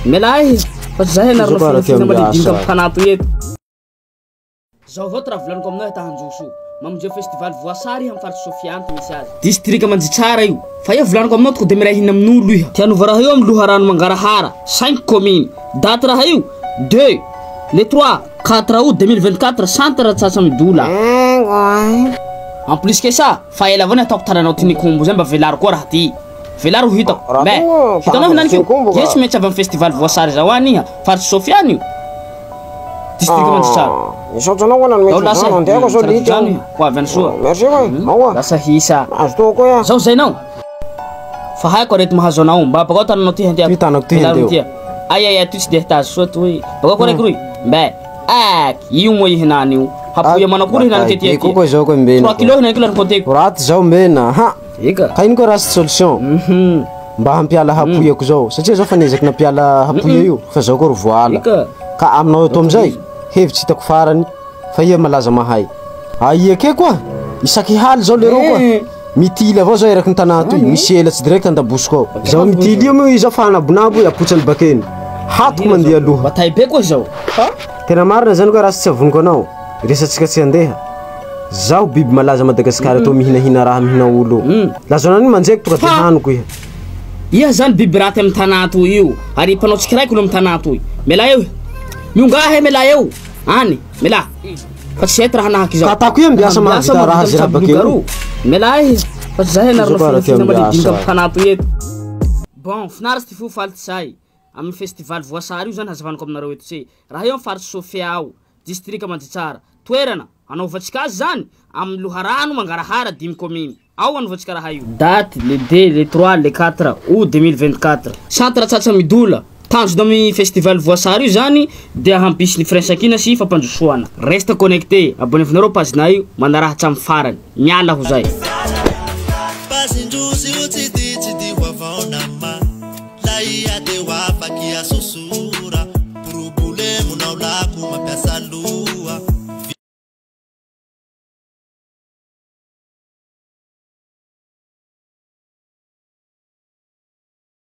Melay fa zahay na rafina madinga mpanato eto. Zao vao travelan ko aminay tahanjoso. Mamonjeo festival voasary am faritra Sofianto misy azy. District Manjitsara io. Fa ia volaniko aminao to de mira hina amin'olo iha. Tianova raha io am loharano mangarahara 5 communes. Date raha io 2 le 3 4 août 2024 centre Tsatsa Midola. En plus que ça, fa ela vana ataoko taranao tiny kombo zay mba velaro koa raha ty. Velaro hitako. Be, hitanao hinany ko. Yes metsy avy am festival voasary zao any iha. Faritra Sofiano io. District Manjitsara. Isotranao wana mety zano ndeko zo litra. Ko avy soa. Merci way. Mawa. Lasa hisa. Azo ko ya. Zao zainao. Fa haiko arety mahazo anao mba bakao tananao ty handia. Hitanao ty handia. Ai ty tsy de tazo soa toy. Bakao ko reky roy. Be. Io mo ihinany io. Hapuya manakury hinany tety ety. Koko zao ko mbena. 3 kilo hinany kilo konteko. Raty zao mbena. Ha. Eka. Kaino ko rast solution. Mba hampiala hapuya ko zao. Satria zao fanezaky na piala hapuya io. Fa zao ko ro voala. Eka. Ka aminao to amzay. Hevitsy hitako farany fa ia malaza mahay. Ai ake koa isaky haly zao le ro koa mitily avao zao eraky ny tanà toy misy elatsy direct andabosiko ao zao mitily io moa izy fanabonabo apotsany bakeny hatoko mandeha aloha batay be koa zao tena marina zany koa raha tsy avoniko anao resatsika tsy andeha zao biby malaza Madagasikara to mihinahina raha mihina olo lazonany manjeky tonga de haniko iha iha zany biby raty am tanà toy io ary mpanao tsikiraiky olo am tanà toy mela eo miongahe mela eo ani mela fa tsy etra hanahaky zao tatako ia mbiasa mahavita raha zay raha bakeo mela fa tsy zahay narafina malidinga mpanato eto bon finaritsy ty fofaly ty say amin'ny festival voasary io zany hazavanako aminareo eto tse raha io am faritra Sofia ao district Manjitsara toerana anaovantsika azy zany amin'ny loharano mangarahara 10 commune ao anaovantsika raha io date le 2 le 3 le 4 août 2024 centre Tsatsa Midola tanjona amin'ny festival voasary io zany dia hampisy ny fraisakina sy fampandrosoana reste connecté abonnez-vous page na io manaraha hatramy farany miala ho zay Pasindrosi uti di wavona ma la ia de wa pakia susu